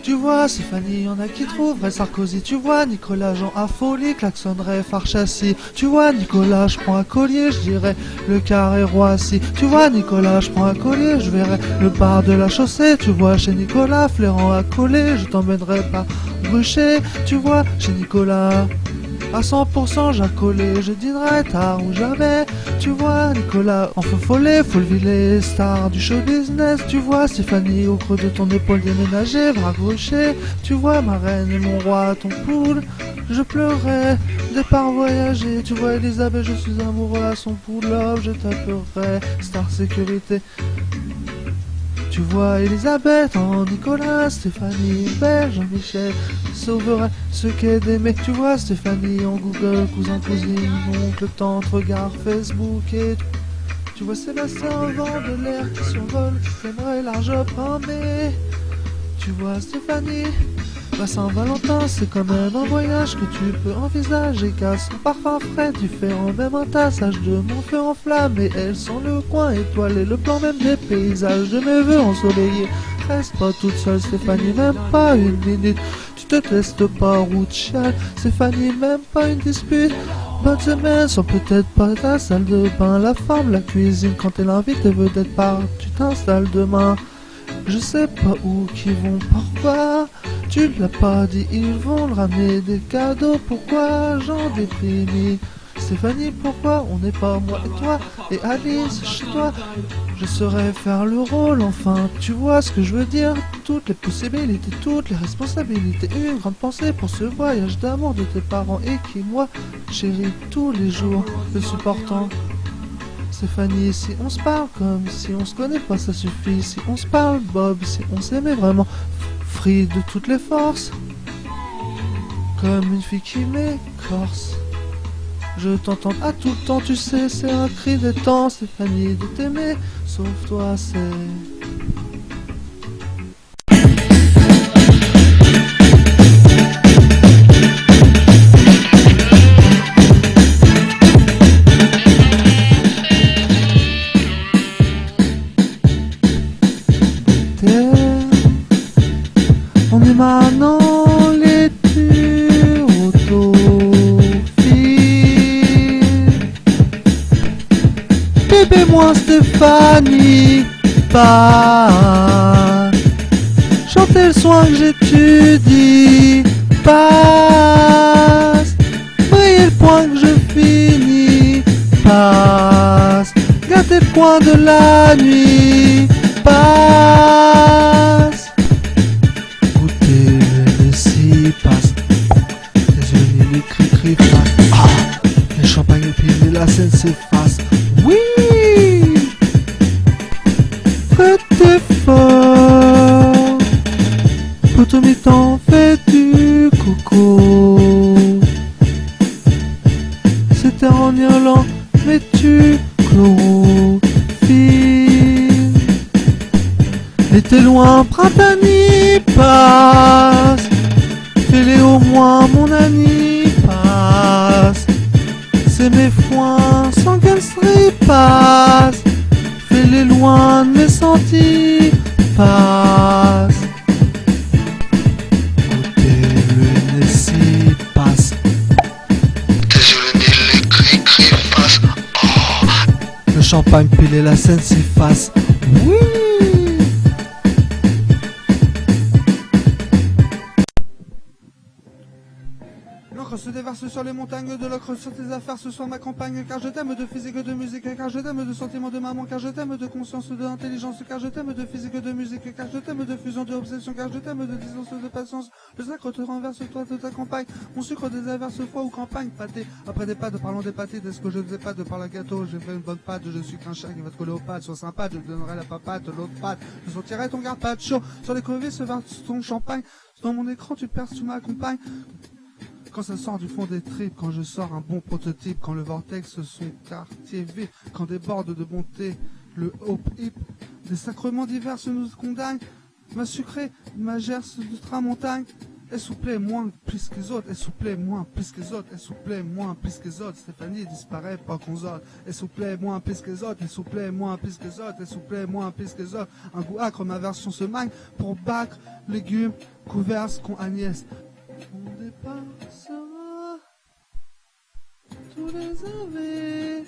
Tu vois, Stéphanie, y'en a qui trouveraient Sarkozy. Tu vois, Nicolas Jean affolé, klaxonnerait phare châssis. Tu vois, Nicolas, je prends un collier, je dirais le carré Roissy. Tu vois, Nicolas, je prends un collier, je verrai le bar de la chaussée. Tu vois, chez Nicolas, flairant à coller, je t'emmènerai pas rucher. Tu vois, chez Nicolas, à 100% j'accolé, je dînerai tard ou jamais. Tu vois, Nicolas, en feu follet, Folleville, star du show business. Tu vois, Stéphanie, au creux de ton épaule déménagée, bras gaucher. Tu vois, ma reine et mon roi, ton poule, je pleurais, départ voyager. Tu vois, Elisabeth, je suis amoureux à son pull-up, je t'appellerai star sécurité. Tu vois Elisabeth en Nicolas, Stéphanie, Belle, Jean-Michel, sauverait ce qu'est d'aimer. Tu vois Stéphanie en Google, cousin, cousine, oncle, tante, regard Facebook et tu vois Sébastien au vent de l'air qui survole, j'aimerais large pain mais tu vois Stéphanie, bah Saint-Valentin c'est quand même un voyage que tu peux envisager car son parfum frais différent, même un tassage de mon feu en flamme et elles sont le coin étoilé, le plan même des paysages de mes voeux ensoleillés. Reste pas toute seule Stéphanie, même pas une minute, tu te testes pas route chiale Stéphanie, même pas une dispute. Bonne semaine sans peut-être pas ta salle de bain, la femme, la cuisine, quand elle invite tes vedettes part, tu t'installes demain. Je sais pas où qu'ils vont, pourquoi tu l'as pas dit, ils vont le ramener des cadeaux, pourquoi j'en déprime. Stéphanie, pourquoi on n'est pas moi et toi et Alice chez toi? Je saurais faire le rôle, enfin, tu vois ce que je veux dire. Toutes les possibilités, toutes les responsabilités, une grande pensée pour ce voyage d'amour de tes parents et qui, moi, chéris tous les jours, le supportant. Stéphanie, si on se parle comme si on se connaît pas, ça suffit. Si on se parle, Bob, si on s'aimait vraiment, free de toutes les forces, comme une fille qui m'écorce. Je t'entends à tout le temps, tu sais, c'est un cri des temps, Stéphanie, de t'aimer, sauf toi, c'est... On est maintenant les bébé moi Stéphanie, pas chanter le soin que j'étudie, passe briller le point que je finis, passe gâter le coin de la nuit, passe goûter le récit, passe les yeux les cris passe, ah, les champagnes et puis la scène s'efface. Oui, que t'es fort, poto mi-temps fait du coco. C'était en Irlande, mais tu chlorophylle. L'été loin, printanier passe. Fais-les au moins, mon ami passe. C'est mes foins, sans gangsterie passe. Fais-les loin de mes sentis passe. Côté le Nessie passe. Désolé, les cris passe. Oh. Le champagne pilé, la scène s'efface. Oui. L'encre se déverse sur les montagnes de l'ocre sur tes affaires, ce soir ma campagne, car je t'aime de physique, de musique, car je t'aime de sentiments de maman, car je t'aime de conscience, de intelligence, car je t'aime de physique, de musique, car je t'aime de fusion, de obsession, car je t'aime de distance, de patience. Le sacre te renverse toi de ta campagne, mon sucre des averses foie ou campagne, pâté. Après des pâtes, parlons des pâtés, est-ce que je ne sais pas de par la gâteau, j'ai fait une bonne pâte, je suis qu'un chat qui va te coller aux pattes, sois sympa, je te donnerai la papate, l'autre pâte, je sortirai ton carpaccio, sur les creviers se verse ton champagne, dans mon écran tu perces, tu m'accompagnes. Quand ça sort du fond des tripes, quand je sors un bon prototype, quand le vortex son quartier vide, quand déborde de bonté le hop hip, des sacrements divers nous condamnent, ma sucrée, ma gerce de tramontagne, Essoufflez moins plus que les autres, essoufflez moins plus que les autres, essoufflez moins plus que les autres. Stéphanie disparaît pas qu'on zote. Essoufflez moins plus que les autres, essoufflez moins plus que les autres, essoufflez moins plus que les autres. Un goût acre, ma version se magne pour bacre, légumes, couverts, qu'on Agnès. On dépassera tous les ave.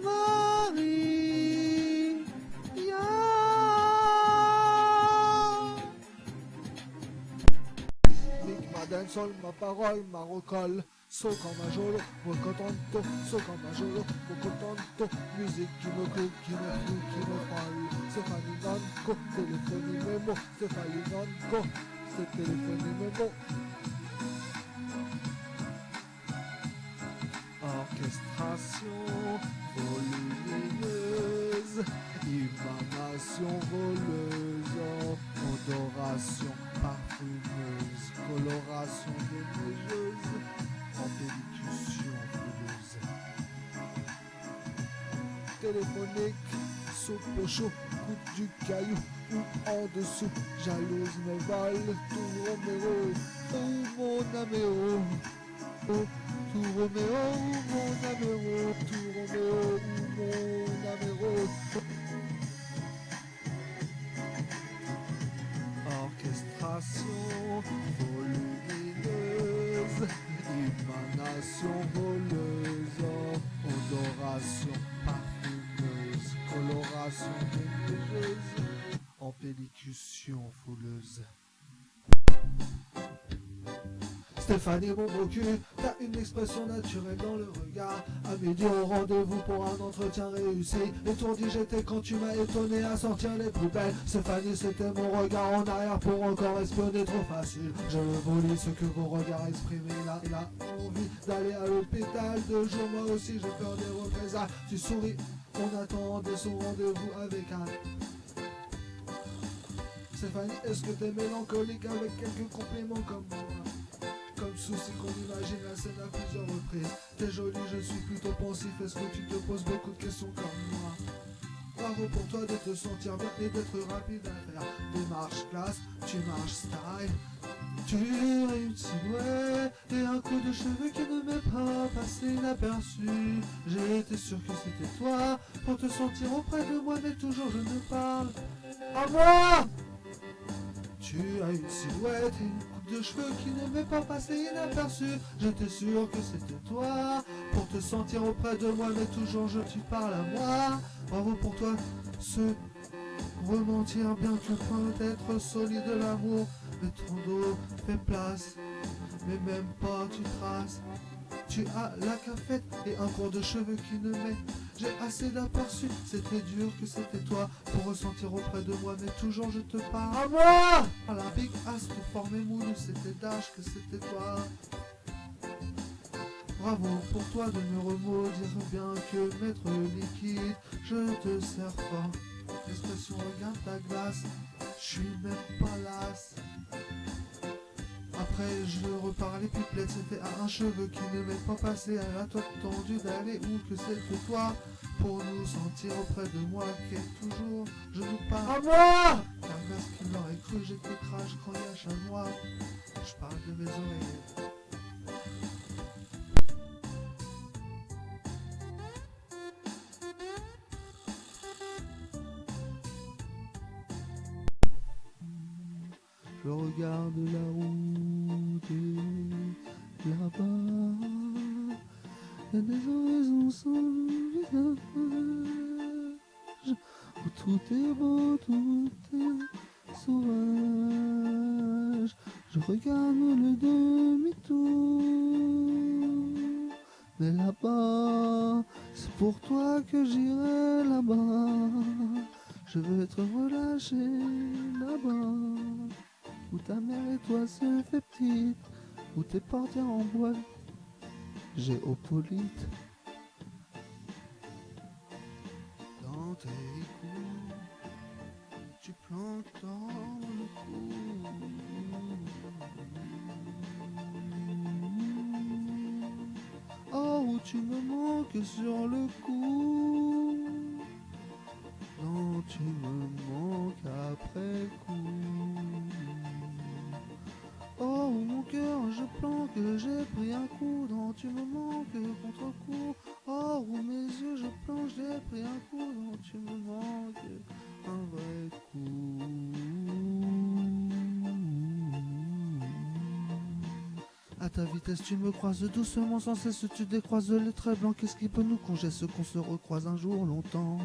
Marie, Madame sol, ma parole, ma recolle. So quand ma jolo, poco tonto, so quand ma jolo, poco tonto. Musique qui me coule, qui me fout, qui me folle. Stéphanie Nonco, téléphone mémo, Stéphanie Nonco, c'est téléphone mémo. Orchestration volumineuse, imanation voleuse, odoration parfumeuse, coloration déneigeuse, embellicution fouleuse. Téléphonique, soupe chaud, coupe du caillou, ou en dessous, jalouse me vole, tout Roméo, oh mon améo, oh. Tout Roméo, mon améro, tout Roméo, mon améro. Orchestration volumineuse, émanation voleuse, odoration parfumeuse, coloration déneigeuse, embellicution fouleuse. Stéphanie, mon beau cul, t'as une expression naturelle dans le regard. À midi au rendez-vous pour un entretien réussi. Étourdi j'étais quand tu m'as étonné à sortir les poubelles. Stéphanie, c'était mon regard en arrière pour encore espionner trop facile. Je volis ce que vos regards exprimaient là. Il a envie d'aller à l'hôpital. 2 jours, moi aussi j'ai peur des représailles. Tu souris, on attendait son rendez-vous avec Anne. Stéphanie, est-ce que t'es mélancolique avec quelques compliments comme moi? Comme souci qu'on imagine la scène à plusieurs reprises. T'es jolie, je suis plutôt pensif. Est-ce que tu te poses beaucoup de questions comme moi? Bravo pour toi de te sentir bien et d'être rapide à faire des marches classe, tu marches style. Tu as une silhouette et un coup de cheveux qui ne m'est pas passé inaperçu. J'ai été sûr que c'était toi pour te sentir auprès de moi, mais toujours je ne parle à moi. Tu as une silhouette et une coupe de cheveux qui ne m'est pas passé inaperçu. J'étais sûr que c'était toi pour te sentir auprès de moi, mais toujours tu parles à moi. Bravo pour toi, ce rementir bien que point d'être solide l'amour. Mais ton dos fait place, mais même pas tu traces. Tu as la cafette et un cours de cheveux qui ne met. J'ai assez d'aperçus, c'était dur que c'était toi pour ressentir auprès de moi, mais toujours je te parle à moi. À la big ass pour former moulu, c'était Dash que c'était toi. Bravo pour toi de me remaudir bien que maître liquide, je te sers fort. L'expression regarde ta glace, je suis même pas lasse. Après je repars à les pipelettes, c'était à un cheveu qui ne m'est pas passé, à la tête tendue d'aller où que c'était toi pour nous sentir auprès de moi, qui est toujours je nous parle à moi. Car parce qu'il aurait cru j'étais crash quand il y a chez moi. Je parle de mes oreilles. Je regarde la route et là-bas, il y a des horizons sans visage, où tout est beau, tout est sauvage. Je regarde le demi-tour, mais là-bas, c'est pour toi que j'irai là-bas. Je veux être relâché là-bas, où ta mère et toi se fait petite, où tes portières en bois géopolite. Dans tes coups, tu plantes dans le cou. Oh, où tu me manques sur le coup. Non, tu me manques après coup. je planque, j'ai pris un coup dont tu me manques contre-coup. Oh, où mes yeux je planche, j'ai pris un coup dont tu me manques un vrai coup. À ta vitesse tu me croises doucement, sans cesse tu décroises les traits blancs. Qu'est-ce qui peut nous congeler ce qu'on se recroise un jour longtemps?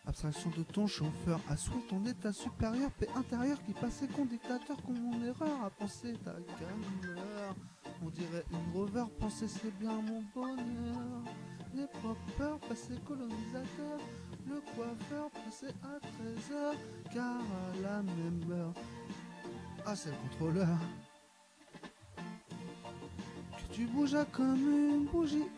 Abstraction de ton chauffeur, à souhait ton état supérieur, paix intérieure qui passait con dictateur, con mon erreur à penser ta calmeur. On dirait une rover, penser c'est bien mon bonheur. Les propres passé colonisateur, le coiffeur passé à 13h, car à la même heure. Ah, c'est le contrôleur. Que tu bouges comme une bougie,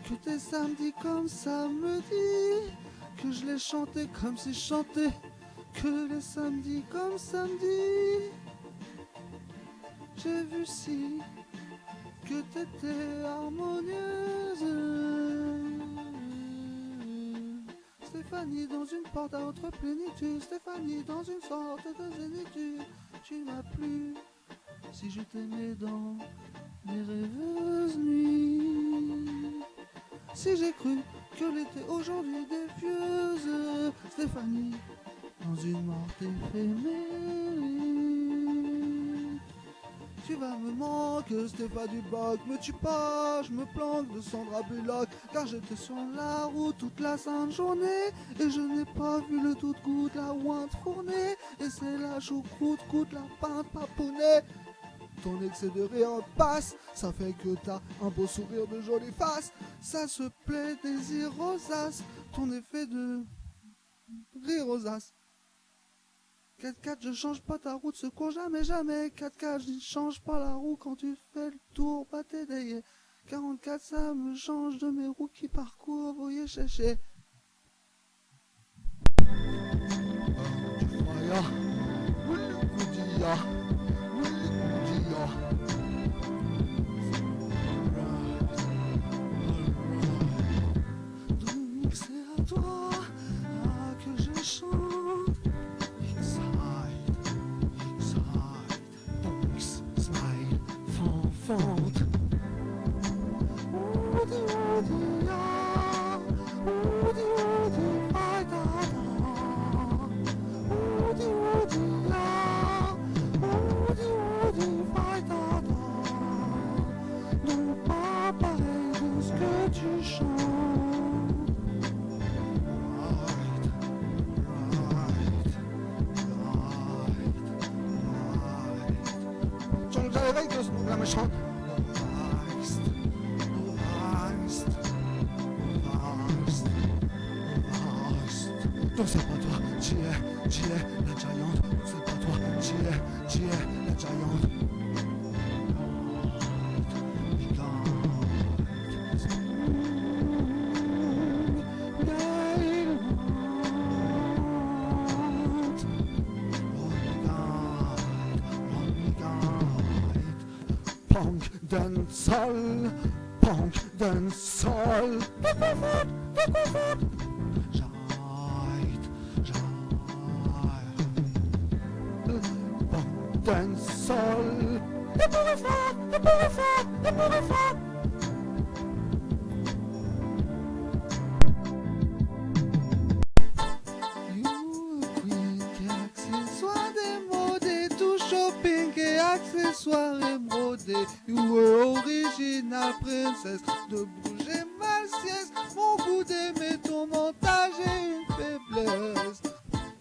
que tes samedis comme samedi, que je l'ai chanté comme si je chantais, que les samedis comme samedi. J'ai vu si que t'étais harmonieuse. Stéphanie dans une porte à autre plénitude, Stéphanie dans une sorte de zénitude. Tu m'as plu si je t'aimais dans mes rêveuses nuits. Si j'ai cru que l'été aujourd'hui défieuse, Stéphanie dans une morte éphémère. Tu vas me manquer, Stéphane du bac, me tue pas, je me planque de Sandra Bullock, car j'étais sur la route toute la sainte journée, et je n'ai pas vu le tout goutte, la ointe fournée, et c'est la choucroute, coûte la pinte papounée. Ton excès de rire passe, ça fait que t'as un beau sourire de jolie face, ça se plaît désir rosace, ton effet de rire rosace. 4x4 je change pas ta route, secours jamais jamais. 4x4 je change pas la roue quand tu fais le tour, pas t'aider. 44 ça me change de mes roues qui parcourent, voyez chercher. Donc c'est à toi que je chante. Smile, fanfante. Oudi oudi ya, oudi oudi fai da da. Oudi oudi ya, oudi oudi fai da da. Non pas pareil de ce que tu chantes. Avec de ce monde-là me chante. Donc c'est pas toi, tu es la giante. C'est pas toi, tu es la giante. Punk den sol, punk den sol. Punk den sol. Accessoires démodés, tout shopping et accessoires émodés. You were original princess de bouger ma sieste. Mon goût d'aimer ton montage et une faiblesse.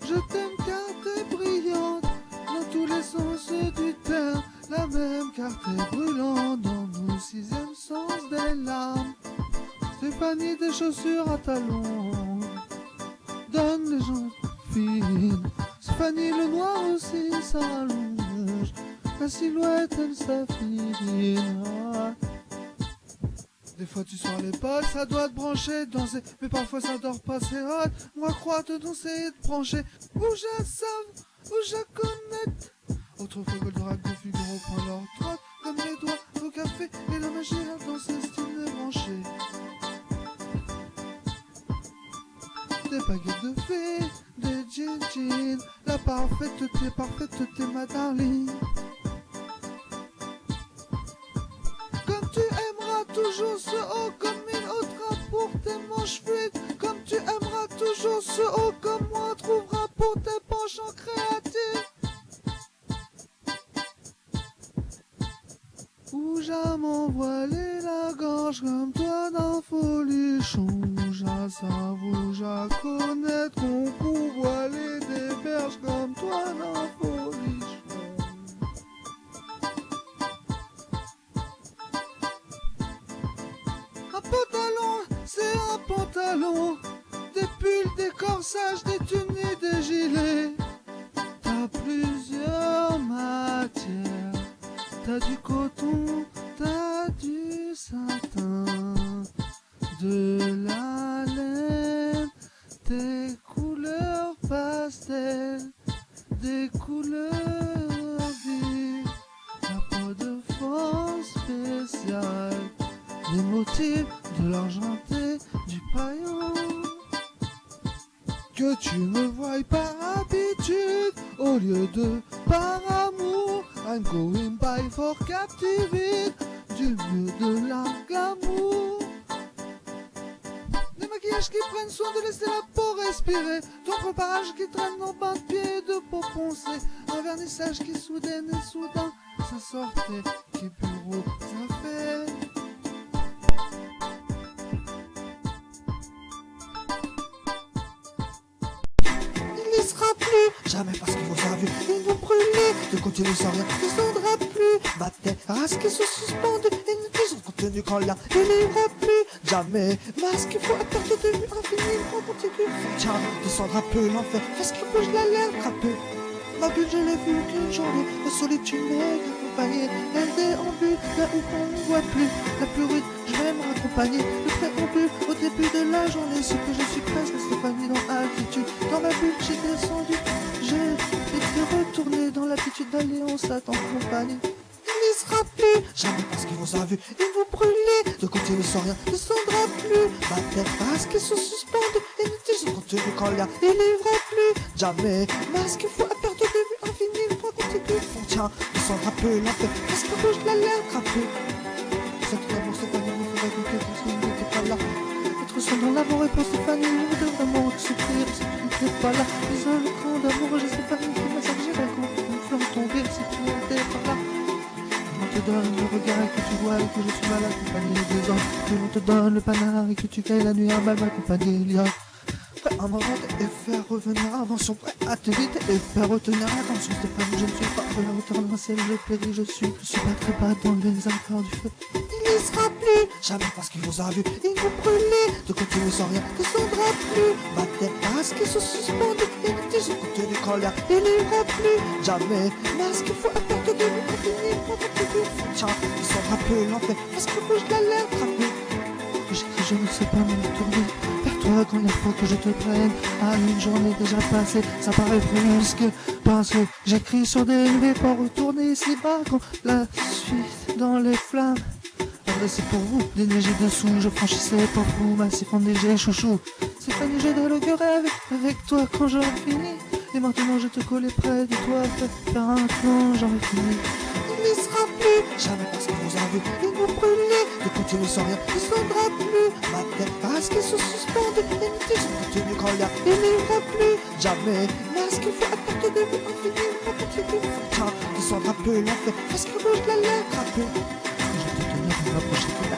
Je t'aime car t'es brillante dans tous les sens du terme. La même car t'es brûlante dans mon sixième sens des larmes. Stéphanie des chaussures à talons, donne les jambes fines. Stéphanie le noir aussi s'allonge, la silhouette elle s'affine. Des fois tu sors les potes, ça doit te brancher, danser, mais parfois ça dort pas, c'est hot. Moi crois te danser et te brancher, où je savent, où je connais. Autrefois Goldorak de Figaro prend leur trotte, comme les doigts au café et la magie dans ses styles débranchés. Des baguettes de fées, des jeans, la parfaite t'es ma darling. toujours ce haut comme une autre pour tes manches fluides. Comme tu aimeras toujours ce haut comme moi trouvera pour tes penchants créatifs. Où j'ai m'envoilé la gorge comme toi d'un folichon. J'ai savoir, j'ai connaître qu'on pourvoiler des berges comme toi d'un folichon. Un pantalon, c'est un pantalon. Des pulls, des corsages, des tuniques, des gilets. T'as plusieurs matières. T'as du coton, t'as du satin, de la laine, des couleurs pastel, des couleurs vives, la peau de forme spéciale, les motifs de l'argenté, du paillon. Que tu me voies par habitude au lieu de par amour. I'm going by for captivate, du mieux de la glamour. Des maquillages qui prennent soin de laisser la peau respirer. Ton préparage qui traîne en bas de pied de peau poncée. Un vernissage qui soudaine et soudain ça sortait. Qui bureau ça fait. Il ne sera plus jamais parce qu'ils vous a vu. Ils vont brûler de continuer sans rien. Il ne descendra plus. Bataille, race qui se suspendent. Et nous disons contenu quand là. Il n'ira plus jamais. Masque, il faut à perte de vue infinie. On continue. Tiens, descendra plus l'enfer. Parce qu'il bouge la lèvre râpeux. Ma bulle, je l'ai vue qu'une journée. La solitude m'est accompagnée. Elle déambule là où on ne voit plus. La plus rude, je vais me raccompagner. Le préambule au début de la journée. Ce que je suis presque Stéphanie dans altitude. Dans ma bulle, j'ai descendu. J'ai été retourné dans l'habitude d'aller en Satan compagnie. Il n'y sera plus jamais parce qu'ils vous a vu. Ils vont brûler de continuer sans rien. Ne descendra plus. Ma tête parce qu'ils se suspendent. Et nous disons contenu quand l'air. Il n'ira plus jamais. Masque, il faut à perte de vue infinie. Le point continu. On tient, descendra plus l'enfer. Parce que rouge la lèvre râpeux. C'est tout d'abord Stéphanie, il faudrait que quelqu'un qui n'était pas là. Être seul dans l'amour et pour Stéphanie, il de vraiment souffrir si tu n'étais pas là. Les seuls camps d'amour, j'ai Stéphanie qui m'a chargé d'un coup. Une flamme tombée si tu n'étais pas là. On te donne le regard et que tu vois et que je suis mal accompagné des hommes. Que l'on te donne le panard et que tu veilles la nuit à mal m'accompagner. Il y a prêt à m'inventer et faire revenir invention, prêt à t'éviter et faire retenir l'attention. Stéphanie, je ne suis pas de la hauteur d'un ciel, je péris, je suis pas très bas dans les accords du feu. Il n'y sera plus jamais parce qu'il vous a vu. Ils vont brûler de continuer sans rien. Ne descendra plus. Ma tête masque qui se suspendent. Et nous disons contenu quand l'air. Il n'ira plus jamais. Masque, il faut à perte de vue infinie. Pour continuer. Tiens, il s'en plus l'enfer. Parce que bouge la lèvre râpeux. Que j'écris, je ne sais pas me tourner vers toi quand il faut que je te prenne. À une journée déjà passée, ça paraît presque. Parce que j'écris sur des nuées pour retourner ici bas quand la suite dans les flammes. C'est pour vous, des neiges dessous, je franchissais pour vous, massif enneigé, chouchou. C'est pas neigé de l'augurer avec toi quand j'aurai fini. Et maintenant je te collais près de toi, faire un plan, j'aurai fini. Il n'y sera plus jamais parce qu'on vous a vu. Ils vont brûler de continuer sans rien. Il ne descendra plus. Ma tête parce qu'ils se suspendent. Et nous disons contenu quand l'air. Il n'ira plus jamais. Masque, il faut à perte de vue infinie. Pour continuer. Tiens, il descendra plus l'enfer. Parce qu'il bouge la lèvre râpeux. M'approcher de là.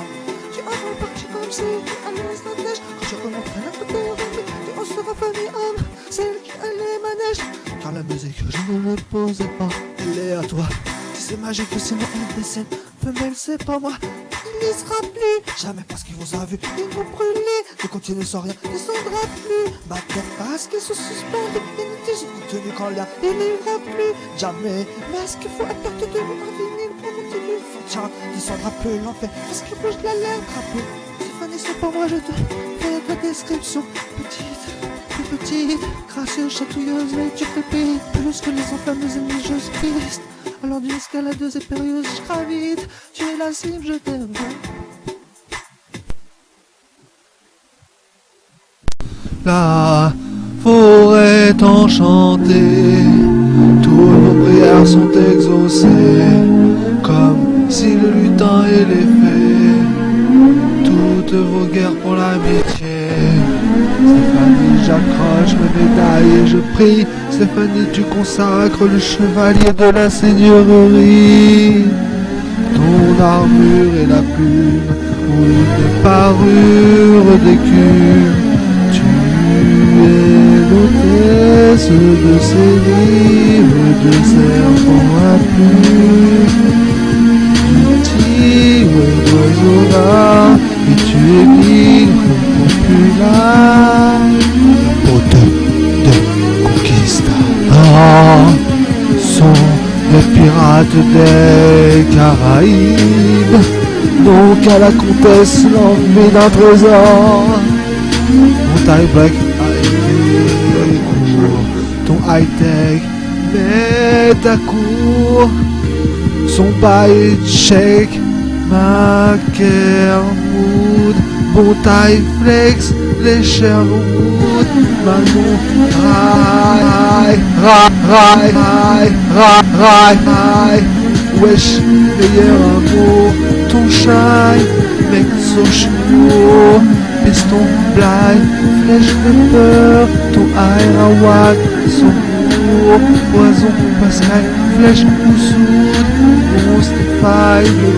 Tu as parti comme si tu allais la neige. Quand je remonterai la côté remis, tu en seras famille homme, celle qui allait manège. Car la musique, je ne me posais pas, elle est à toi. Si c'est magique, c'est moi, elle décède. Femelle, c'est pas moi. Il n'y sera plus jamais parce qu'ils vous a vu. Ils vont brûler de continuer sans rien. Il ne descendra plus. Ma tête parce qu'ils se suspendent. Et nous disons contenu quand l'air. Il n'ira plus jamais. Masque, il faut à perte de vue infinie. Continue, tiens, il descendra plus l'enfer. Parce qu'il bouge la lèvre râpeux. Stéphanie, c'est pas moi, je te fais la description. Petite, plus petite, gracieuse, chatouilleuse, mais tu crépites. Plus que les enflammeuses ennemies, je suis triste. Alors d'une escaladeuse et périlleuse, je gravite. Tu es la cible, je t'aime. La forêt est enchantée, toutes nos prières sont exaucées, comme si le lutin et les fées toutes vos guerres pour l'amitié. Stéphanie, j'accroche mes médailles et je prie. Stéphanie, tu consacres le chevalier de la seigneurie. Ton armure et la plume, ou une parure d'écume. Tu es l'hôtesse de ces livres de serpents à plumes. Tu tires d'oiseaux là, et tu émigres populaire. Hôte de conquista sont les pirates des Caraïbes. Donc à la comtesse l'envie d'un trésor. Mon taille black a été court, ton high-tech met à court. Son bail shake, ma Kermoud, bon taille flex, les Sherwood, Manon, raille, wesh, meilleur amour, ton chai, mec so chaud, piston, blind, flèche de peur, ton aérawak, son court, poison, pascal, flèche ou soude, monstre, faille, le